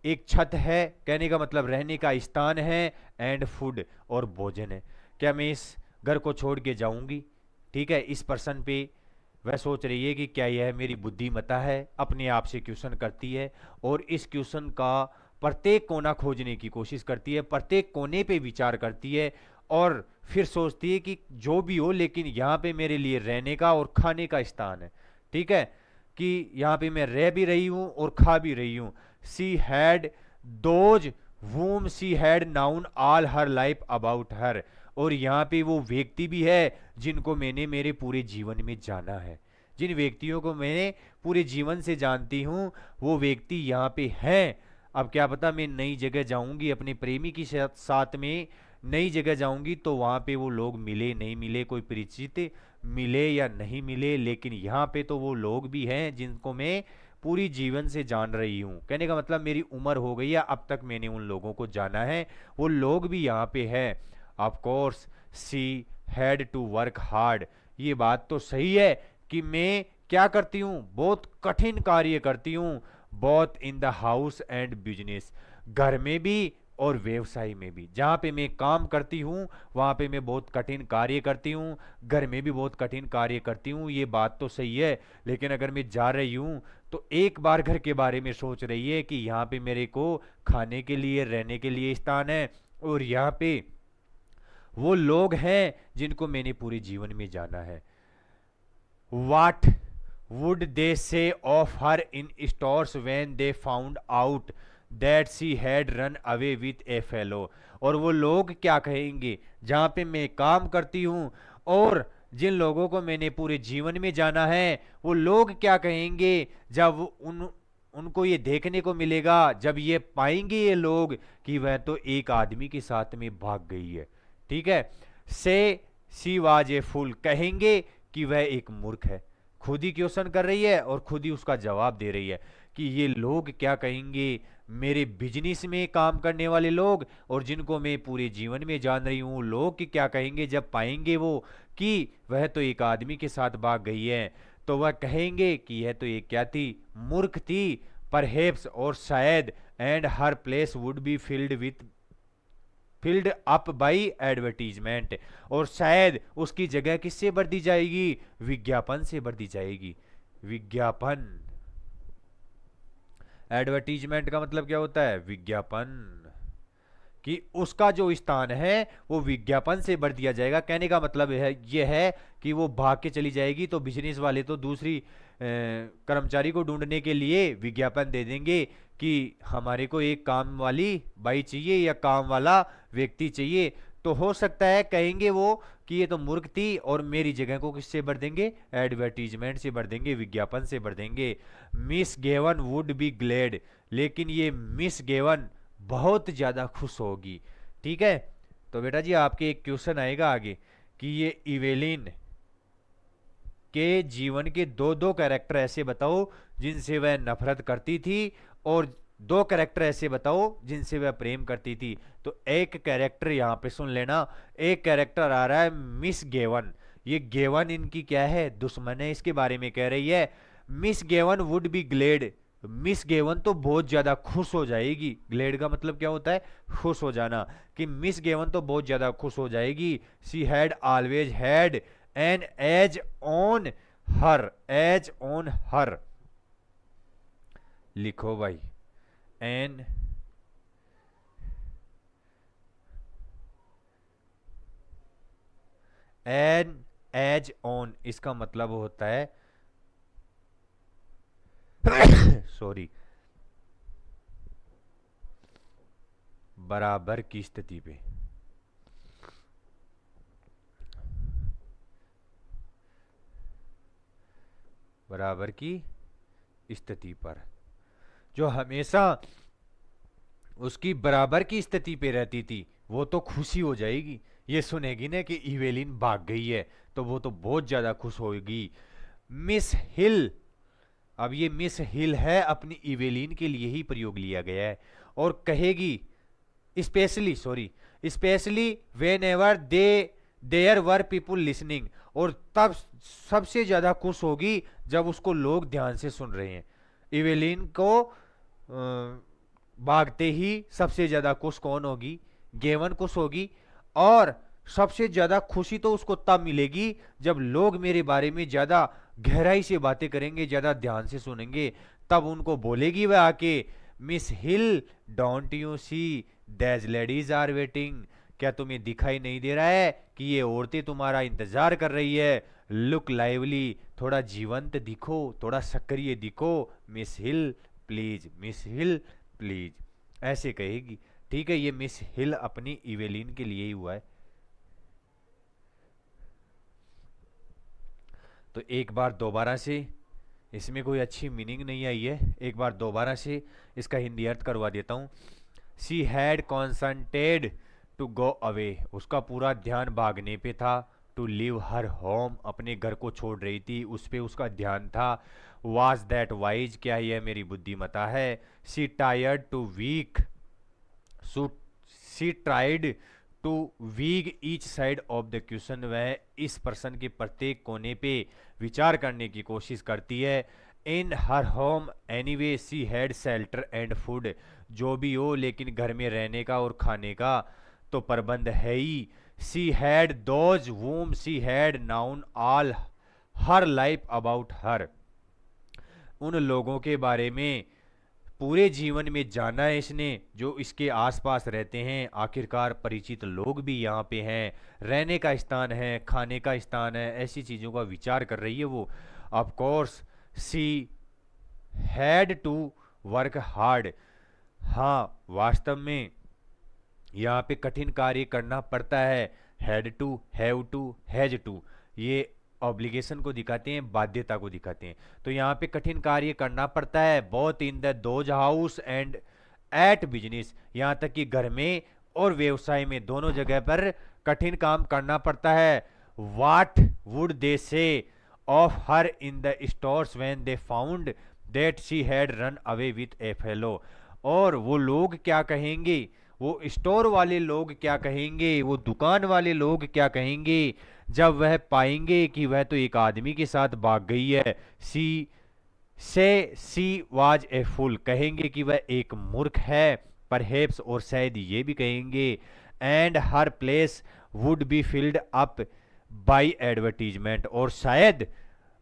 S1: एक छत है, कहने का मतलब रहने का स्थान है, एंड फूड, और भोजन है। क्या मैं इस घर को छोड़ के जाऊंगी। ठीक है, इस पर्सन पे वह सोच रही है कि क्या यह मेरी बुद्धिमता है, अपने आप से क्वेश्चन करती है और इस क्वेश्चन का प्रत्येक कोना खोजने की कोशिश करती है, प्रत्येक कोने पे विचार करती है और फिर सोचती है कि जो भी हो लेकिन यहाँ पे मेरे लिए रहने का और खाने का स्थान है। ठीक है, कि यहाँ पे मैं रह भी रही हूँ और खा भी रही हूँ। सी had those whom she had known all her life about her, और यहाँ पे वो व्यक्ति भी है जिनको मैंने मेरे पूरे जीवन में जाना है, जिन व्यक्तियों को मैंने पूरे जीवन से जानती हूँ वो व्यक्ति यहाँ पे हैं। अब क्या पता मैं नई जगह जाऊंगी, अपने प्रेमी की साथ में नई जगह जाऊंगी तो वहाँ पे वो लोग मिले नहीं मिले, कोई परिचित मिले या नहीं मिले, लेकिन यहाँ पे तो वो लोग भी हैं जिनको मैं पूरी जीवन से जान रही हूँ। कहने का मतलब मेरी उम्र हो गई है, अब तक मैंने उन लोगों को जाना है, वो लोग भी यहाँ पे हैं। Of course she had to work hard, ये बात तो सही है कि मैं क्या करती हूँ, बहुत कठिन कार्य करती हूँ। Both in the house and business, घर में भी और व्यवसाय में भी। जहाँ पे मैं काम करती हूँ वहाँ पे मैं बहुत कठिन कार्य करती हूँ, घर में भी बहुत कठिन कार्य करती हूँ, ये बात तो सही है। लेकिन अगर मैं जा रही हूँ तो एक बार घर के बारे में सोच रही है कि यहाँ पे मेरे को खाने के लिए, रहने के लिए स्थान है, और यहाँ पे वो लोग हैं जिनको मैंने पूरे जीवन में जाना है। What would they say of her in stores when they found out that she had run away with a fellow? और वो लोग क्या कहेंगे जहां पे मैं काम करती हूं, और जिन लोगों को मैंने पूरे जीवन में जाना है, वो लोग क्या कहेंगे जब उनको ये देखने को मिलेगा, जब ये पाएंगे ये लोग कि वह तो एक आदमी के साथ में भाग गई है। ठीक है। से सी वाज ए फूल, कहेंगे कि वह एक मूर्ख है। खुद ही क्वेश्चन कर रही है और खुद ही उसका जवाब दे रही है कि ये लोग क्या कहेंगे, मेरे बिजनेस में काम करने वाले लोग और जिनको मैं पूरे जीवन में जान रही हूँ, लोग कि क्या कहेंगे जब पाएंगे वो कि वह तो एक आदमी के साथ भाग गई है। तो वह कहेंगे कि यह तो एक क्या थी, मूर्ख थी। परहेप्स, और शायद, and her place would be filled up by advertisement, और शायद उसकी जगह किससे भर दी जाएगी, विज्ञापन से भर दी जाएगी। विज्ञापन। एडवर्टीजमेंट का मतलब क्या होता है, विज्ञापन। कि उसका जो स्थान है वो विज्ञापन से भर दिया जाएगा। कहने का मतलब है ये है कि वो भाग के चली जाएगी तो बिजनेस वाले तो दूसरी कर्मचारी को ढूंढने के लिए विज्ञापन दे देंगे कि हमारे को एक काम वाली बाई चाहिए या काम वाला व्यक्ति चाहिए। तो हो सकता है कहेंगे वो कि ये तो मूर्ख थी, और मेरी जगह को किससे भर देंगे, एडवर्टीजमेंट से भर देंगे, विज्ञापन से भर देंगे। Miss Gavan would be glad, लेकिन ये मिस गेवन बहुत ज्यादा खुश होगी। ठीक है। तो बेटा जी आपके एक क्वेश्चन आएगा आगे कि ये इवेलिन के जीवन के दो दो कैरेक्टर ऐसे बताओ जिनसे वह नफरत करती थी, और दो कैरेक्टर ऐसे बताओ जिनसे वह प्रेम करती थी। तो एक कैरेक्टर यहां पे सुन लेना। एक कैरेक्टर आ रहा है मिस गेवन। ये गेवन इनकी क्या है, दुश्मन है, इसके बारे में कह रही है। Miss Gavan would be glad, Miss Gavan तो बहुत ज्यादा खुश हो जाएगी। ग्लेड का मतलब क्या होता है, खुश हो जाना। कि मिस गेवन तो बहुत ज्यादा खुश हो जाएगी। She had always had an edge on her, edge on her, लिखो भाई, एन एन एज ऑन, इसका मतलब होता है सॉरी, बराबर की स्थिति पे। बराबर की स्थिति पर, जो हमेशा उसकी बराबर की स्थिति पे रहती थी वो तो खुशी हो जाएगी। ये सुनेगी ना कि इवेलिन भाग गई है तो वो तो बहुत ज्यादा खुश होगी। मिस हिल, अब ये मिस हिल है अपनी इवेलिन के लिए ही प्रयोग लिया गया है, और कहेगी especially whenever there were people listening, और तब सबसे ज्यादा खुश होगी जब उसको लोग ध्यान से सुन रहे हैं। इवेलिन को भागते ही सबसे ज्यादा खुश कौन होगी, गेवन खुश होगी। और सबसे ज्यादा खुशी तो उसको तब मिलेगी जब लोग मेरे बारे में ज्यादा गहराई से बातें करेंगे, ज्यादा ध्यान से सुनेंगे। तब उनको बोलेगी वह आके, Miss Hill don't you see these ladies are waiting, क्या तुम्हें दिखाई नहीं दे रहा है कि ये औरतें तुम्हारा इंतजार कर रही है। लुक लाइवली, थोड़ा जीवंत दिखो, थोड़ा सक्रिय दिखो, miss hill please, miss hill please, ऐसे कहेगी। ठीक है। ये मिस हिल अपनी इवेलिन के लिए ही हुआ है। तो एक बार दोबारा से, इसमें कोई अच्छी मीनिंग नहीं आई है, एक बार दोबारा से इसका हिंदी अर्थ करवा देता हूं। She had consented to go away, उसका पूरा ध्यान भागने पे था। टू लीव हर होम, अपने घर को छोड़ रही थी, उस पे उसका ध्यान था। वाज दैट वाइज, क्या यह मेरी बुद्धिमता है। She tried to weigh, she tried to weigh each side of the question, वह इस प्रश्न के प्रत्येक कोने पे विचार करने की कोशिश करती है। In her home anyway she had shelter and food, जो भी हो लेकिन घर में रहने का और खाने का तो प्रबंध है ही। She had those whom she had known all her life about her, उन लोगों के बारे में पूरे जीवन में जाना है इसने जो इसके आसपास रहते हैं। आखिरकार परिचित लोग भी यहाँ पे हैं, रहने का स्थान है, खाने का स्थान है, ऐसी चीज़ों का विचार कर रही है वो। Of course she had to work hard, हाँ वास्तव में यहाँ पे कठिन कार्य करना पड़ता है। Had to, have to, has to, ये ऑब्लिगेशन को दिखाते हैं, बाध्यता को दिखाते हैं। तो यहाँ पे कठिन कार्य करना पड़ता है, both in the those house and at business, यहाँ तक कि घर में और व्यवसाय में दोनों जगह पर कठिन काम करना पड़ता है। वाट वुड दे से of her in the stores when they found that she had run away with A fellow, और वो लोग क्या कहेंगे, वो स्टोर वाले लोग क्या कहेंगे, वो दुकान वाले लोग क्या कहेंगे जब वह पाएंगे कि वह तो एक आदमी के साथ भाग गई है। सी वाज ए फूल, कहेंगे कि वह एक मूर्ख है। परहेप्स, और शायद ये भी कहेंगे and her place would be filled up by advertisement, और शायद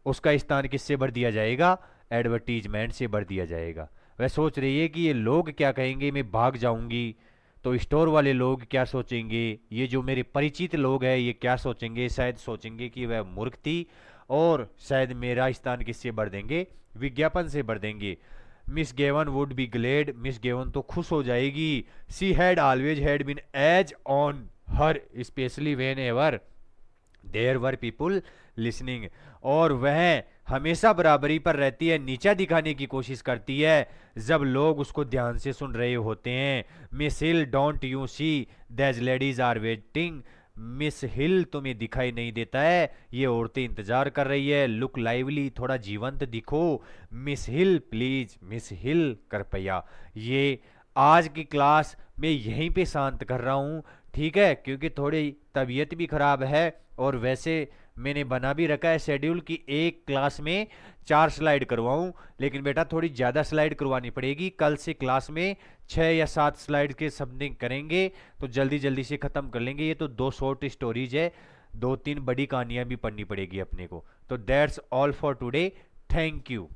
S1: उसका स्थान किससे भर दिया जाएगा, एडवर्टीजमेंट से भर दिया जाएगा। वह सोच रही है कि ये लोग क्या कहेंगे, मैं भाग जाऊंगी तो स्टोर वाले लोग क्या सोचेंगे, ये जो मेरे परिचित लोग हैं ये क्या सोचेंगे, शायद सोचेंगे कि वह मूर्ख थी, और शायद मेरा स्थान किससे भर देंगे, विज्ञापन से भर देंगे। Miss Gavan would be glad, Miss Gavan तो खुश हो जाएगी। She had always had been edge on her especially whenever there were people listening, और वह हमेशा बराबरी पर रहती है, नीचा दिखाने की कोशिश करती है जब लोग उसको ध्यान से सुन रहे होते हैं। Miss Hill don't you see these ladies are waiting, Miss Hill तुम्हें दिखाई नहीं देता है, ये औरतें इंतजार कर रही है। लुक लाइवली, थोड़ा जीवंत दिखो। मिस हिल प्लीज, मिस हिल कृपया। ये आज की क्लास मैं यहीं पे शांत कर रहा हूँ, ठीक है, क्योंकि थोड़ी तबीयत भी खराब है, और वैसे मैंने बना भी रखा है शेड्यूल कि एक क्लास में 4 स्लाइड करवाऊं, लेकिन बेटा थोड़ी ज़्यादा स्लाइड करवानी पड़ेगी। कल से क्लास में 6 या 7 स्लाइड के समथिंग करेंगे तो जल्दी जल्दी से ख़त्म कर लेंगे। ये तो 2 शॉर्ट स्टोरीज है, 2-3 बड़ी कहानियां भी पढ़नी पड़ेगी अपने को। तो that's all for today, thank you.